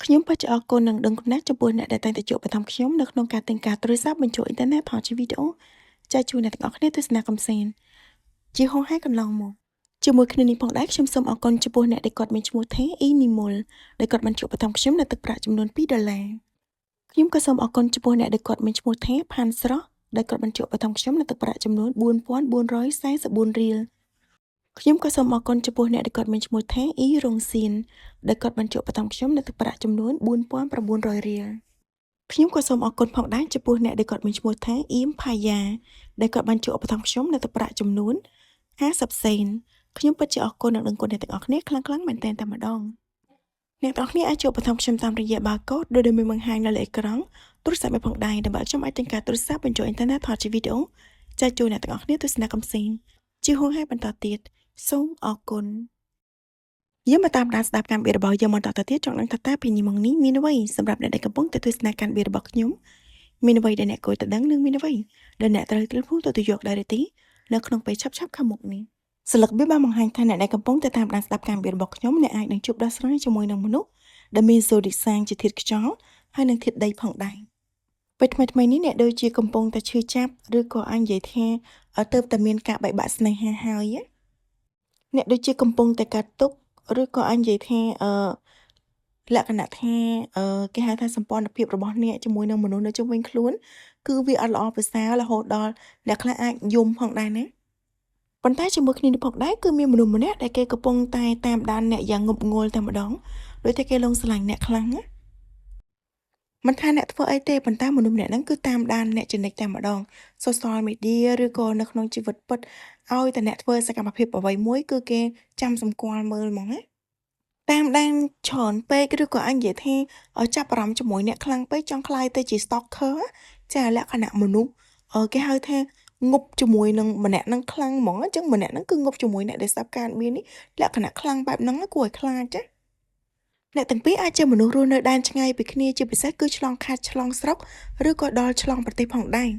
ខ្ញុំពិតជាអរគុណនិងដឹងគុណណាស់ចំពោះអ្នកដែលតែងតែជួបបន្ថែមខ្ញុំនៅក្នុងការទិញការទូរស័ព្ទបញ្ចូលអ៊ីនធឺណិតថតជាវីដេអូចែកជូនអ្នកទាំងអស់គ្នាទស្សនាកម្សាន្តជាហោហែកន្លងមកជាមួយគ្នានេះផងដែរខ្ញុំសូមអរគុណចំពោះអ្នកដែលគាត់មានឈ្មោះថាអ៊ីនីមុលដែលគាត់បានជួបបន្ថែមខ្ញុំនៅទឹកប្រាក់ចំនួន$2ខ្ញុំក៏សូមអរគុណចំពោះអ្នកដែលគាត់មានឈ្មោះថាផាន់ស្រស់ដែលគាត់បានជួបបន្ថែមខ្ញុំនៅទឹកប្រាក់ចំនួន$4444រៀលខ្ញុំក៏សូមអរគុណចំពោះអ្នកដែលគាត់មានឈ្មោះថាអ៊ីរងសៀនដែលគាត់បានជួបបន្ថែមខ្ញុំនៅទឹកប្រាក់ចំនួន$4900រៀលខ្ញុំក៏សូមអរគុណផងដែរចំពោះអ្នកដែលគាត់មានឈ្មោះថាអ៊ីមផាយ៉ាដែលគាត់បានជួបឧបត្ថម្ភខ្ញុំនៅទឹកប្រាក់ចំនួន50សេនខ្ញុំពិតជាអរគុណនិងដឹងគុណអ្នកទាំងអស់គ្នាខ្លាំងៗមែនទែនតែម្ដងអ្នកទាំងអស់គ្នាអាចជួបឧបត្ថម្ភខ្ញុំតាមរយៈ barcode ដោយមានបង្ហាញនៅលើអេក្រង់ទូរស័ព្ទមួយផងដែរដើម្បីខ្ញុំអាចទិញការទូរស័ព្ទបញ្ចូលអ៊ីនធឺណិតថតជាវីដេអូចែកជូនអ្នកទាំងអស់គ្នាទស្សនាកម្សាន្តជាហោហែបន្តទៀតសូមអរគុណយើងមកតាមដានស្ដាប់កម្មវិធីរបស់យើងបន្តទៅទៀតចង់ដឹងថាតើពីនេះមកនេះមានអ្វីសម្រាប់អ្នកដែលកំពុងតែទស្សនាកម្មវិធីរបស់ខ្ញុំមានអ្វីដែលអ្នកគួរតែដឹងនិងមានអ្វីដែលអ្នកត្រូវត្រៀមខ្លួនទទួលយកដែរទេនៅក្នុងពេលឆាប់ៗខាងមុខនេះសិលឹកវាបានបង្ហាញថាអ្នកដែលកំពុងតែតាមដានស្ដាប់កម្មវិធីរបស់ខ្ញុំអ្នកអាចនឹងជួបដោះស្រាយជាមួយនឹងមនុស្សដែលមាន zodiac sign ជាធាតុខ្យល់ហើយនឹងធាតុដីផងដែរពេលថ្មីៗនេះអ្នកដូចជាកំពុងតែឈឺចាប់ឬក៏អាចនិយាយថាទើបតែមានការបែកបាក់ស្នេហាហើយអ្នកដូចជាកំពុងតែកាត់ទុកឬក៏អាចនិយាយថាលក្ខណៈថាគេហៅថាសម្ព័ន្ធភាពរបស់អ្នកជាមួយនឹងមនុស្សនៅជុំវិញខ្លួនគឺវាអត់ល្អប្រសើររហូតដល់អ្នកខ្លះអាចយំផងដែរណាប៉ុន្តែជាមួយគ្នានេះផងដែរគឺមានមនុស្សម្នាក់ដែលគេកំពុងតែតាមដានអ្នកយ៉ាងងប់ងល់តែម្ដងដោយតែគេលងស្រឡាញ់អ្នកខ្លាំងណាមិនថាអ្នកធ្វើអីទេប៉ុន្តែមនុស្សម្នាក់ហ្នឹងគឺតាមដានអ្នកជានិច្ចតែម្ដង social media ឬក៏នៅក្នុងជីវិតពិតឲ្យតែអ្នកធ្វើសកម្មភាពអ្វីមួយគឺគេចាំសម្គាល់មើលហ្មងណាតាមដានច្រើនពេកឬក៏អាចនិយាយថាចាប់អារម្មណ៍ជាមួយអ្នកខ្លាំងពេកចង់ក្លាយទៅជា stalker ចាលក្ខណៈមនុស្សគេហៅថាងប់ជាមួយនឹងម្នាក់ហ្នឹងខ្លាំងហ្មងអញ្ចឹងម្នាក់ហ្នឹងគឺងប់ជាមួយអ្នកដែលស្ដាប់ការមាននេះលក្ខណៈខ្លាំងបែបហ្នឹងគួរឲ្យខ្លាចចាអ្នកទាំងពីរអាចជាមនុស្សរស់នៅដែនឆ្ងាយពីគ្នាជាពិសេសគឺឆ្លងខេត្តឆ្លងស្រុកឬក៏ដល់ឆ្លងប្រទេសផងដែរ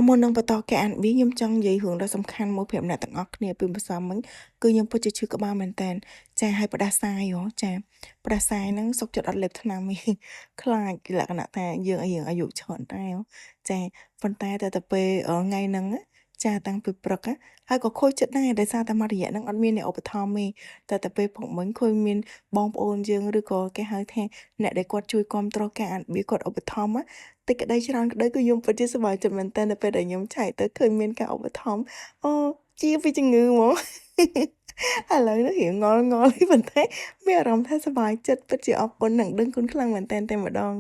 មុននឹងបន្តការអានវាខ្ញុំចង់និយាយរឿងដ៏សំខាន់មួយប្រាប់អ្នកទាំងអស់គ្នាពីម្សិលមិញគឺខ្ញុំពិតជាឈឺក្បាលមែនតើចាឲ្យផ្ដាសាយចាផ្ដាសាយហ្នឹងសុកចិត្តអត់លេបថ្នាំទេខ្លាចលក្ខណៈថាយើងអាយុច្រើនដែរចាប៉ុន្តែតែពេលថ្ងៃហ្នឹងចាតាំងពីព្រឹកហើយក៏ខូចចិត្តដែរដោយសារតែមួយរយៈហ្នឹងអត់មានអ្នកឧបត្ថម្ភទេតែពេលព្រឹកមិញឃើញមានបងប្អូនយើងឬក៏គេហៅថាអ្នកដែលគាត់ជួយគ្រប់គ្រងការអានវាគាត់ឧបត្ថម្ភតិចក្តីច្រើនក្តីគឺខ្ញុំពិតជាសប្បាយចិត្តមែនតើនៅពេលដែលខ្ញុំឆែកទៅឃើញមានការឧបត្ថម្ភជាពីជំងឺហ្មងឥឡូវនេះរៀងងល់ប៉ុន្តែមានអារម្មណ៍ថាសប្បាយចិត្តពិតជាអរគុណនិងដឹងគុណខ្លាំងមែនតើតែម្ដង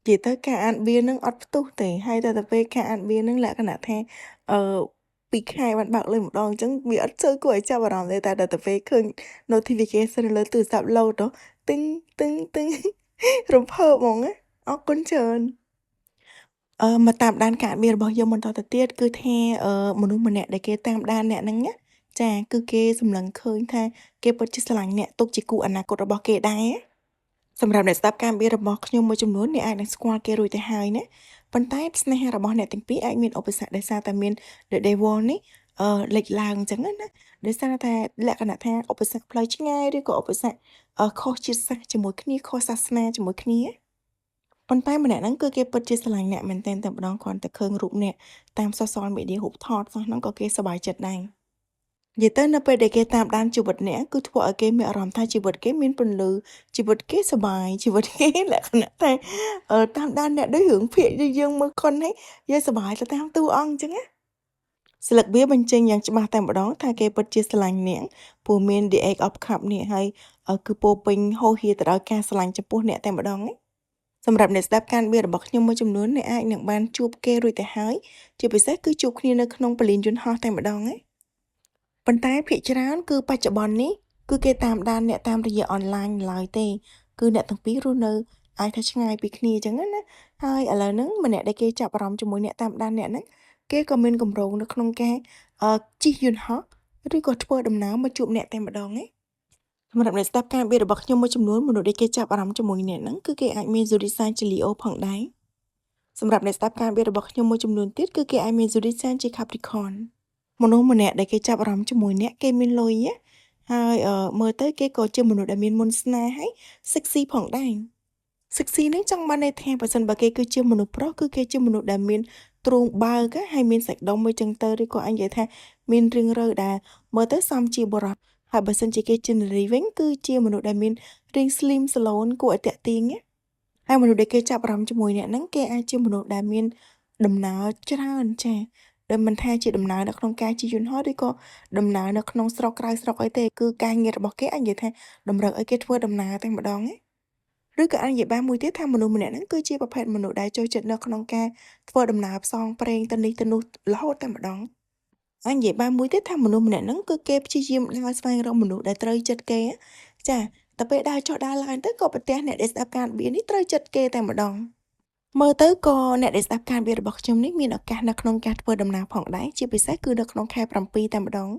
និយាយទៅការអានបៀនឹងអត់ផ្ទុះទេហើយតែពេលការអានបៀនឹងលក្ខណៈថា2ខែបានបើកលេងម្ដងអញ្ចឹងវាអត់សូវគួរឲ្យចាប់អារម្មណ៍ទេតែដល់ទៅពេលឃើញ notification លើទូរស័ព្ទ load ទិញរំភើបហ្មងណាអរគុណច្រើនមកតាមដានការអានបៀរបស់យើងបន្តទៅទៀតគឺថាមនុស្សម្នាក់ដែលគេតាមដានអ្នកហ្នឹងណាចាគឺគេសម្លឹងឃើញថាគេពិតជាស្រឡាញ់អ្នកទុកជាគូអនាគតរបស់គេដែរសម្រាប់អ្នកស្ដាប់ការបៀរបស់ខ្ញុំមួយចំនួនអ្នកអាចនឹងស្គាល់គេរួចទៅហើយណាប៉ុន្តែស្នេហារបស់អ្នកទាំងពីរអាចមានឧបសគ្គដោយសារតែមាន The Devil នេះលេចឡើងអញ្ចឹងណាដោយសារតែលក្ខណៈថាឧបសគ្គផ្លូវឆ្ងាយឬក៏ឧបសគ្គខុសជាតិសាសន៍ជាមួយគ្នាខុសសាសនាជាមួយគ្នាប៉ុន្តែម្នាក់ហ្នឹងគឺគេពិតជាស្រឡាញ់អ្នកមែនទែនតែម្ដងគ្រាន់តែឃើញរូបអ្នកតាម social media រូបថតសោះហ្នឹងក៏គេសប្បាយចិត្តដែរនិយាយទៅនៅពេលដែលគេតាមដានជីវិតអ្នកគឺធ្វើឲ្យគេមានអារម្មណ៍ថាជីវិតគេមានពន្លឺជីវិតគេសប្បាយជីវិតគេលក្ខណៈថាតាមដានអ្នកដូចរឿងភាគយើងមើលខុនហើយយើងសប្បាយទៅតាមតួអង្គអញ្ចឹងណាស្លឹកវាបញ្ចេញយ៉ាងច្បាស់តែម្ដងថាគេពិតជាស្រឡាញ់អ្នកព្រោះមាន the egg of cup នេះហើយគឺពោពេញហូរហៀទៅដោយការស្រឡាញ់ចំពោះអ្នកតែម្ដងណាសម្រាប់អ្នកស្ដាប់ការបៀរបស់ខ្ញុំមួយចំនួនអ្នកអាចនឹងបានជួបគេរួចទៅហើយជាពិសេសគឺជួបគ្នានៅក្នុងពលានយន្តហោះតែម្ដងណាប៉ុន្តែភាគច្រើនគឺបច្ចុប្បន្ននេះគឺគេតាមដានអ្នកតាមរយៈអនឡាញឡើយទេគឺអ្នកទាំងពីររស់នៅអាចថាឆ្ងាយពីគ្នាអញ្ចឹងណាហើយឥឡូវហ្នឹងម្នាក់ដែលគេចាប់អារម្មណ៍ជាមួយអ្នកតាមដានអ្នកហ្នឹងគេក៏មានកម្រងនៅក្នុងការជិះយន្តហោះឬក៏ធ្វើដំណើរមកជួបអ្នកតែម្ដងណាសម្រាប់អ្នកស្ដាប់ការបៀរបស់ខ្ញុំមួយចំនួនមនុស្សដែលគេចាប់អារម្មណ៍ជាមួយអ្នកហ្នឹងគឺគេអាចមាន zodiac sign ជា Leo ផងដែរសម្រាប់អ្នកស្ដាប់ការបៀរបស់ខ្ញុំមួយចំនួនទៀតគឺគេអាចមាន zodiac sign ជា Capricorn មនុស្សម្នាក់ដែលគេចាប់អារម្មណ៍ជាមួយអ្នកគេមានលុយ ហើយមើលទៅគេក៏ជាមនុស្សដែលមានមន្តស្នេហ៍ហើយ sexy ផងដែរ sexy ហ្នឹងចង់បានន័យថាបើសិនបើគេគឺជាមនុស្សប្រុសគឺគេជាមនុស្សដែលមានទ្រូងបើកហើយមានសាច់ដុំមួយចឹងទៅឬក៏អញនិយាយថាមានរាងរៅដែលមើលទៅសមជាបុរសហើយបើសិនជាគេជានារីវិញគឺជាមនុស្សដែលមានរាង slim salon គួរឲ្យទាក់ទាញណាហើយមនុស្សដែលគេចាប់អារម្មណ៍ជាមួយអ្នកហ្នឹងគេអាចជាមនុស្សដែលមានដំណើរច្រើនចាដែលមិនថាជាដំណើរនៅក្នុងការជិះយន្តហោះឬក៏ដំណើរនៅក្នុងស្រុកក្រៅស្រុកអីទេគឺការងាររបស់គេអញនិយាយថាតម្រូវឲ្យគេធ្វើដំណើរតែម្ដងណាឬក៏អាចនិយាយបានមួយទៀតថាមនុស្សម្នាក់ហ្នឹងគឺជាប្រភេទមនុស្សដែលចូលចិត្តនៅក្នុងការធ្វើដំណើរផ្សងព្រេងទៅនេះទៅនោះរហូតតែម្ដងអាចនិយាយបានមួយទៀតថាមនុស្សម្នាក់ហ្នឹងគឺគេព្យាយាមដើរស្វែងរកមនុស្សដែលត្រូវចិត្តគេចាតែពេលដើរចុះដើរឡើងទៅក៏ប្រទះអ្នកដែលស្ដាប់ការរបៀបនេះត្រូវចិត្តគេតែម្ដងមើលទៅក៏អ្នកដែលស្ដាប់ការរបៀបរបស់ខ្ញុំនេះមានឱកាសនៅក្នុងការធ្វើដំណើរផងដែរជាពិសេសគឺនៅក្នុងខែ7តែម្ដង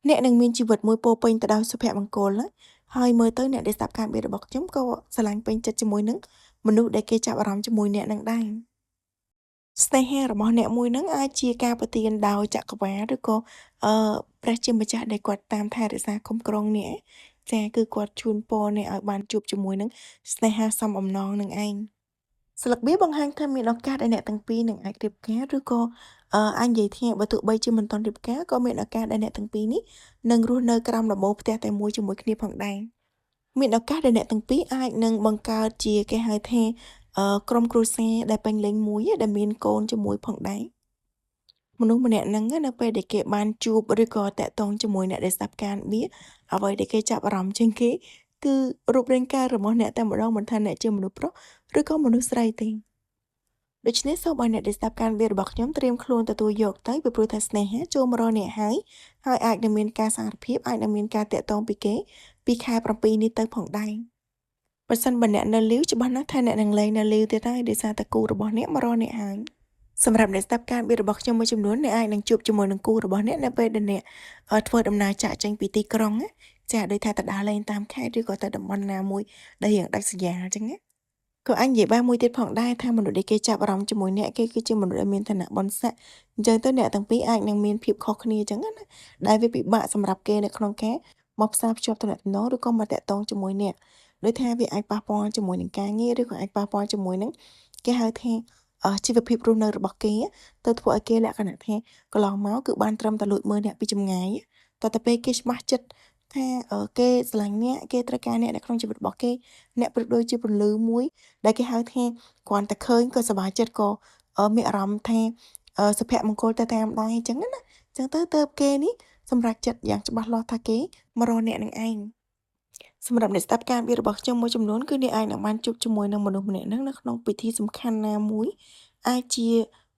អ្នកនឹងមានជីវិតមួយពោរពេញទៅដោយសុភមង្គលណាហើយមើលទៅអ្នកដែលស្ដាប់ការរបៀបរបស់ខ្ញុំក៏ស្រឡាញ់ពេញចិត្តជាមួយនឹងមនុស្សដែលគេចាប់អារម្មណ៍ជាមួយអ្នកនឹងដែរស្នេហារបស់អ្នកមួយនឹងអាចជាការប្រទានដោយចក្រវាលឬក៏ព្រះជាម្ចាស់ដែលគាត់តាមថែរក្សាคุ้មគ្រងអ្នកចាគឺគាត់ជូនពរអ្នកឲ្យបានជួបជាមួយនឹងស្នេហាសមអំណងនឹងឯងស្លឹកបៀបង្ហាញថាមានឱកាសដែលអ្នកទាំងពីរនឹងអាចរៀបការឬក៏អញនិយាយថាបើទោះបីជាមិនទាន់រៀបការក៏មានឱកាសដែលអ្នកទាំងពីរនេះនឹងរស់នៅក្រោមដំបូលផ្ទះតែមួយជាមួយគ្នាផងដែរមានឱកាសដែលអ្នកទាំងពីរអាចនឹងបង្កើតជាគេហៅថាក្រុមគ្រួសារដែលពេញលេញមួយដែលមានកូនជាមួយផងដែរមនុស្សម្នាក់ហ្នឹងនៅពេលដែលគេបានជួបឬក៏តាក់ទងជាមួយអ្នកដែលស្ដាប់ការវាអ្វីដែលគេចាប់អារម្មណ៍ជាងគេគឺរូបរាងកាយរបស់អ្នកតែម្ដងមិនថាអ្នកជាមនុស្សប្រុសឬក៏មនុស្សស្រីទេដូច្នេះសូមឲ្យអ្នកដែលស្ដាប់ការវិទ្យរបស់ខ្ញុំត្រៀមខ្លួនទទួលយកទៅពីព្រោះថាស្នេហាចូលមករកអ្នកហើយអាចនឹងមានការសារភាពអាចនឹងមានការតាក់ទងពីគេពីខែ7នេះទៅផងដែរបើសិនបើអ្នកនៅលីវច្បាស់ណាស់ថាអ្នកនឹងលែងនៅលីវទៀតហើយដោយសារតែគូរបស់អ្នកមករកអ្នកហើយសម្រាប់អ្នកស្ដាប់ការវិទ្យរបស់ខ្ញុំមួយចំនួនអ្នកអាចនឹងជួបជាមួយនឹងគូរបស់អ្នកនៅពេលដែលអ្នកធ្វើដំណើរចាកចេញពីទីក្រុងណាចាដូចថាទៅដើរលេងតាមខេត្តឬក៏ទៅតំបន់ណាមួយដែលរៀងដាច់ស្រយាលអញ្ចឹងណាក៏អញនិយាយបានមួយទៀតផងដែរថាមនុស្សដែលគេចាប់អារម្មណ៍ជាមួយអ្នកគេគឺជាមនុស្សដែលមានឋានៈបុណ្យស័ក្តិអញ្ចឹងទៅអ្នកទាំងពីរអាចនឹងមានភាពខុសគ្នាអញ្ចឹងណាដែលវាពិបាកសម្រាប់គេនៅក្នុងការមកផ្សារភ្ជាប់ទំនាក់ទំនងឬក៏មកតាក់ទងជាមួយអ្នកដូចថាវាអាចប៉ះពាល់ជាមួយនឹងការងារឬក៏អាចប៉ះពាល់ជាមួយនឹងគេហៅថាជីវភាពរស់នៅរបស់គេទៅធ្វើឲ្យគេលក្ខណៈថាកន្លងមកគឺបានត្រឹមតែលួចមើលអ្នកពីចម្ងាយតទៅពេលគេច្បាស់ចិត្តថាគេស្រឡាញ់អ្នកគេត្រូវការអ្នកនៅក្នុងជីវិតរបស់គេអ្នកប្រៀបដូចជាពន្លឺមួយដែលគេហៅថាគ្រាន់តែឃើញក៏សប្បាយចិត្តក៏មានអារម្មណ៍ថាសុភមង្គលទៅតាមដែរអញ្ចឹងណាអញ្ចឹងទៅគេនេះសម្រាប់ចិត្តយ៉ាងច្បាស់លាស់ថាគេមករកអ្នកនឹងឯងសម្រាប់អ្នកស្ដាប់ការវិទ្យរបស់ខ្ញុំមួយចំនួនគឺអ្នកអាចនឹងបានជួបជាមួយនឹងមនុស្សម្នាក់ហ្នឹងនៅក្នុងពិធីសំខាន់ណាមួយអាចជា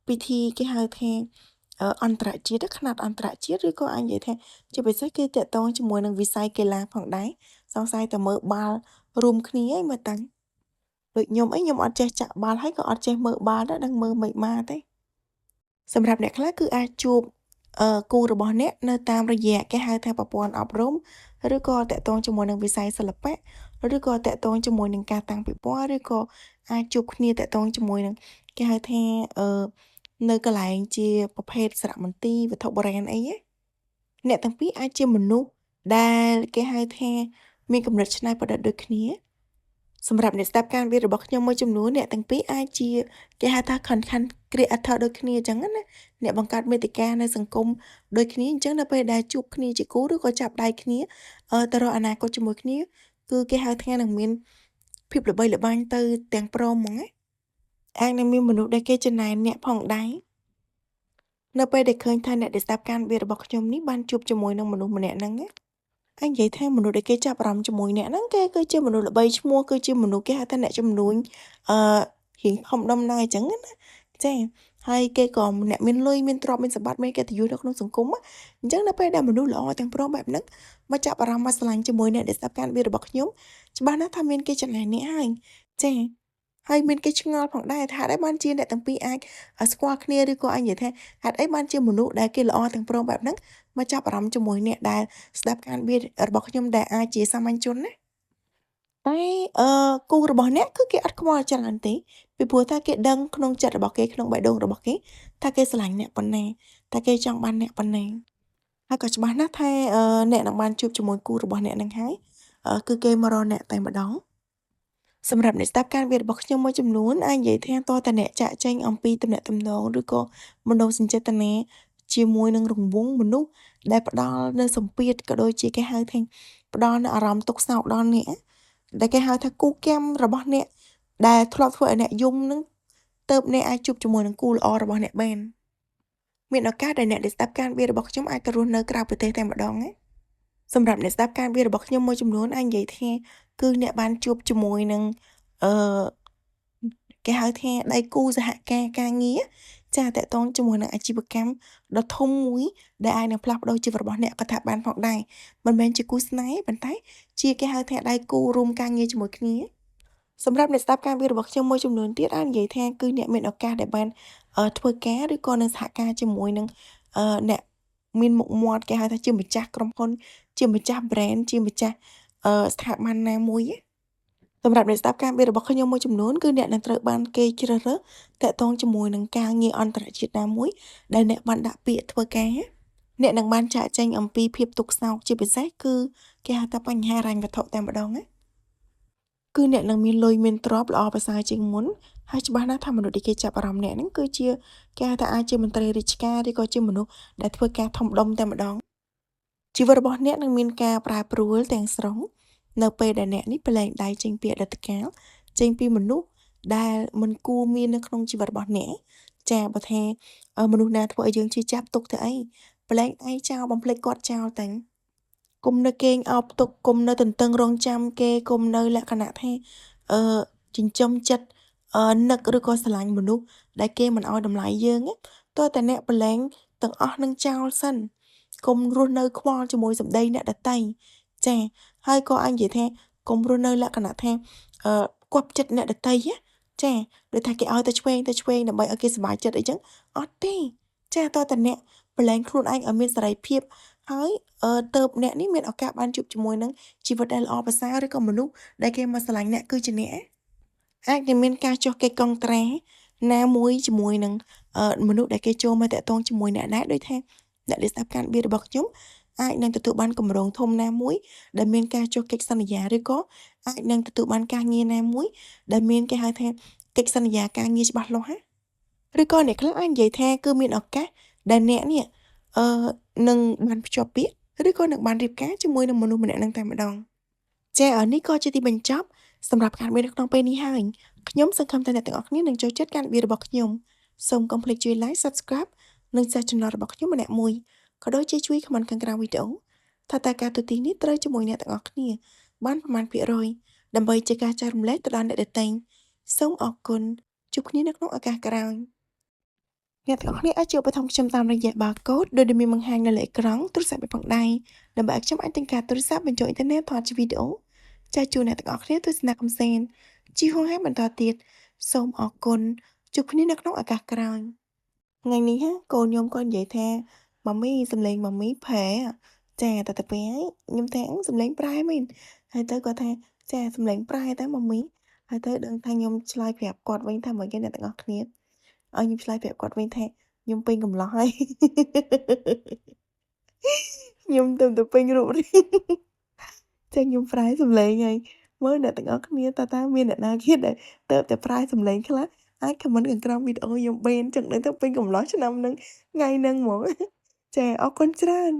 ពិធីគេហៅថាអន្តរជាតិខ្នាតអន្តរជាតិឬក៏អាចនិយាយថាជាពិសេសគេតាក់ទងជាមួយនឹងវិស័យកីឡាផងដែរសង្ស័យតែមើលបាល់រួមគ្នាឯងមើលតាំងដូចខ្ញុំខ្ញុំអត់ចេះចាក់បាល់ហើយក៏អត់ចេះមើលបាល់ដែរដឹងមើលមិនបានទេសម្រាប់អ្នកខ្លះគឺអាចជួបគូរបស់អ្នកនៅតាមរយៈគេហៅថាប្រព័ន្ធអប់រំឬក៏តាក់ទងជាមួយនឹងវិស័យសិល្បៈឬក៏តាក់ទងជាមួយនឹងការតាំងពិព័រណ៍ឬក៏អាចជួបគ្នាតាក់ទងជាមួយនឹងគេហៅថានៅកន្លែងជាប្រភេទសារមន្ទីរវត្ថុបុរាណអីអ្នកទាំងពីរអាចជាមនុស្សដែលគេហៅថាមានគំនិតច្នៃប្រឌិតដូចគ្នាសម្រាប់អ្នកស្ដាប់ការវិទ្យរបស់ខ្ញុំមួយចំនួនអ្នកទាំងពីរអាចជាគេហៅថា content creator ដូចគ្នាអញ្ចឹងណាអ្នកបង្កើតមាតិកានៅសង្គមដូចគ្នាអញ្ចឹងនៅពេលដែលជួបគ្នាជាគូឬក៏ចាប់ដៃគ្នាទៅរកអនាគតជាមួយគ្នាគឺគេហៅថានឹងមានភាពល្បីល្បាញទៅទាំងព្រមហ្មងណាអាចនឹងមានមនុស្សដែលគេចំណែនអ្នកផងដែរនៅពេលដែលឃើញថាអ្នកដែលស្ដាប់ការវិទ្យរបស់ខ្ញុំនេះបានជួបជាមួយនឹងមនុស្សម្នាក់ហ្នឹងណាអញនិយាយថាមនុស្សដែលគេចាប់អារម្មណ៍ជាមួយអ្នកហ្នឹងគេគឺជាមនុស្សល្បីឈ្មោះគឺជាមនុស្សគេហៅថាអ្នកជំនួញរៀងធំដុំដែរអញ្ចឹងណាចាហើយគេក៏អ្នកមានលុយមានទ្រព្យមានសម្បត្តិមានកិត្តិយសនៅក្នុងសង្គមអញ្ចឹងនៅពេលដែលមនុស្សល្អទាំងព្រមបែបហ្នឹងមកចាប់អារម្មណ៍មកស្រឡាញ់ជាមួយអ្នកដែលស្ដាប់ការវិទ្យរបស់ខ្ញុំច្បាស់ណាស់ថាមានគេចំណែនអ្នកហើយចាហើយមានគេឆ្ងល់ផងដែរថាហេតុអីបានជាអ្នកទាំងពីរអាចស្គាល់គ្នាឬក៏អញនិយាយថាហេតុអីបានជាមនុស្សដែលគេល្អទាំងព្រមបែបហ្នឹងមកចាប់អារម្មណ៍ជាមួយអ្នកដែលស្ដាប់ការវិទ្យរបស់ខ្ញុំដែលអាចជាសាមញ្ញជនណាតែគូរបស់អ្នកគឺគេអត់ខ្វល់ច្រើនទេពីព្រោះថាគេដឹងក្នុងចិត្តរបស់គេក្នុងបេះដូងរបស់គេថាគេស្រឡាញ់អ្នកប៉ុណ្ណាថាគេចង់បានអ្នកប៉ុណ្ណា ហើយក៏ច្បាស់ណាស់ថាអ្នកនឹងបានជួបជាមួយគូរបស់អ្នកនឹងហើយគឺគេមករកអ្នកតែម្ដងសម្រាប់អ្នកស្ដាប់ការវិភាគរបស់ខ្ញុំមួយចំនួនអាចនិយាយថាទាល់តែអ្នកចាកចេញអំពីទំនាក់ទំនងឬក៏មនោសញ្ចេតនាជាមួយនឹងរង្វង់មនុស្សដែលផ្ដល់នូវសម្ពាធក៏ដូចជាគេហៅថាផ្ដល់នូវអារម្មណ៍ទុក្ខសោកដល់អ្នកដែលគេហៅថាគូគាំរបស់អ្នកដែលធ្លាប់ធ្វើឲ្យអ្នកយំនឹងទើបអ្នកអាចជួបជាមួយនឹងគូល្អរបស់អ្នកបានមានឱកាសដែលអ្នកដែលស្ដាប់ការវិភាគរបស់ខ្ញុំអាចទៅរស់នៅក្រៅប្រទេសតែម្ដងណាសម្រាប់អ្នកស្ដាប់ការវិភាគរបស់ខ្ញុំមួយចំនួនអាចនិយាយថាគឺអ្នកបានជួបជាមួយនឹងអឺគេហៅថាដៃគូសហការការងារចាតាក់ទងជាមួយនឹងអាជីវកម្មដ៏ធំមួយដែលអាចនឹងផ្លាស់ប្ដូរជីវិតរបស់អ្នកក៏ថាបានផងដែរមិនមែនជាគូស្នេហ៍ប៉ុន្តែជាគេហៅថាដៃគូរួមការងារជាមួយគ្នាសម្រាប់អ្នកស្ដាប់ការវិភាគរបស់ខ្ញុំមួយចំនួនទៀតអាចនិយាយថាគឺអ្នកមានឱកាសដែលបានធ្វើការឬក៏នឹងសហការជាមួយនឹងអ្នកមានមុខមាត់គេហៅថាជាម្ចាស់ក្រុមហ៊ុនជាម្ចាស់ brand ជាម្ចាស់ស្ថាប័នណាមួយសម្រាប់អ្នកស្ដាប់ការវិភាគរបស់ខ្ញុំមួយចំនួនគឺអ្នកនឹងត្រូវបានគេជ្រើសរើសតាក់ទងជាមួយនឹងការងារអន្តរជាតិណាមួយដែលអ្នកបានដាក់ពាក្យធ្វើការអ្នកនឹងបានចាកចេញអំពីភាពទុក្ខសោកជាពិសេសគឺគេហៅថាបញ្ហាហិរញ្ញវត្ថុតែម្ដងណាគឺអ្នកនឹងមានលុយមានទ្រព្យល្អប្រសើរជាងមុនហើយច្បាស់ណាស់ថាមនុស្សដែលគេចាប់អារម្មណ៍អ្នកហ្នឹងគឺជាគេហៅថាអាចជាមន្ត្រីរាជការឬក៏ជាមនុស្សដែលធ្វើការធំដុំតែម្ដងជីវិតរបស់អ្នកនឹងមានការប្រែប្រួលទាំងស្រុងនៅពេលដែលអ្នកនេះប្រឡែងដៃចេញពីអតីតកាលចេញពីមនុស្សដែលមិនគួរមាននៅក្នុងជីវិតរបស់អ្នកចាបើថាមនុស្សណាធ្វើឲ្យយើងជឿចាប់ទុកទៅអីប្រឡែងដៃចោលបំភ្លេចគាត់ចោលទៅគុំនៅគេងអោបទុកគុំនៅទន្ទឹងរង់ចាំគេគុំនៅលក្ខណៈថាចិញ្ចឹមចិត្តនឹកឬក៏ស្រឡាញ់មនុស្សដែលគេមិនឲ្យតម្លៃយើងតើតែអ្នកប្រឡែងទាំងអស់នឹងចោលសិនកុំរស់នៅខ្វល់ជាមួយសម្ដីអ្នកដទៃចាហើយក៏អាចនិយាយថាកុំរស់នៅលក្ខណៈថាគប់ចិត្តអ្នកដទៃចាដូចថាគេឲ្យទៅឆ្វេងដើម្បីឲ្យគេសប្បាយចិត្តអីចឹងអត់ទេចាតើតើអ្នកប្រឡែងខ្លួនឯងឲ្យមានសេរីភាពហើយទើបអ្នកនេះមានឱកាសបានជួបជាមួយនឹងជីវិតដែលល្អប្រសើរឬក៏មនុស្សដែលគេមកស្រឡាញ់អ្នកគឺជាអ្នកអាចនឹងមានការចុះកិច្ចកងត្រាណាមួយជាមួយនឹងមនុស្សដែលគេចូលមកតាក់ទងជាមួយអ្នកដែរដូចថាអ្នកដែលស្ដាប់ការវិភាគរបស់ខ្ញុំអាចនឹងទទួលបានកម្រងធំណាមួយដែលមានការចុះកិច្ចសន្យាឬក៏អាចនឹងទទួលបានការងារណាមួយដែលមានគេហៅថាកិច្ចសន្យាការងារច្បាស់លាស់ឬក៏អ្នកខ្លះអាចនិយាយថាគឺមានឱកាសដែលអ្នកនេះនឹងបានភ្ជាប់ពាក្យឬក៏នឹងបានរៀបការជាមួយនឹងមនុស្សម្នាក់នឹងតែម្ដងចានេះក៏ជាទីបញ្ចប់សម្រាប់ការវិភាគនៅក្នុងពេលនេះហើយខ្ញុំសង្ឃឹមថាអ្នកទាំងអស់គ្នានឹងចូលចិត្តការវិភាគរបស់ខ្ញុំសូមកុំភ្លេចជួយ Like Subscribe និង Share Channel របស់ខ្ញុំម្នាក់មួយក៏ដូចជាជួយ Comment ខាងក្រោមវីដេអូថាតើការទូទីនេះត្រូវជាមួយអ្នកទាំងអស់គ្នាបានប្រមាណភាគរយដើម្បីជាការចែករំលែកទៅដល់អ្នកដទៃសូមអរគុណជួបគ្នានៅក្នុងឱកាសក្រោយអ្នកទាំងអស់គ្នាអាចជួយឧបត្ថម្ភខ្ញុំតាមរយៈ barcode ដោយដែលមានបង្ហាញនៅលើអេក្រង់ទូរស័ព្ទផងដែរដើម្បីឲ្យខ្ញុំអាចទិញកាតទូរស័ព្ទបញ្ចូលអ៊ីនធឺណិតថតជាវីដេអូចែកជូនអ្នកទាំងអស់គ្នាទស្សនាកំសាន្តជីហួងហើយបន្តទៀតសូមអរគុណជួបគ្នានៅក្នុងឱកាសក្រោយថ្ងៃនេះកូនខ្ញុំក៏និយាយថាម៉ាមីសំឡេងម៉ាមីប្រែចាតែទៅពេលខ្ញុំថាសំឡេងប្រែមែនហើយទៅគាត់ថាចាសំឡេងប្រែតែម៉ាមីហើយទៅដឹងថាខ្ញុំឆ្លើយប្រាប់គាត់វិញថាមកគេអ្នកទាំងអស់គ្នាឲ្យខ្ញុំឆ្លើយប្រាប់គាត់វិញថាខ្ញុំពេញកំឡោះហើយខ្ញុំទៅពេញរូបរាងចាខ្ញុំប្រែសំឡេងហើយមើលអ្នកទាំងអស់គ្នាតើមានអ្នកណាគេដែលទៅតែប្រែសំឡេងខ្លះអាច comment ខាងក្រោមវីដេអូខ្ញុំបេនចឹងដឹងទៅពេញកំឡោះឆ្នាំហ្នឹងថ្ងៃហ្នឹងហ្មងចាអរគុណច្រើន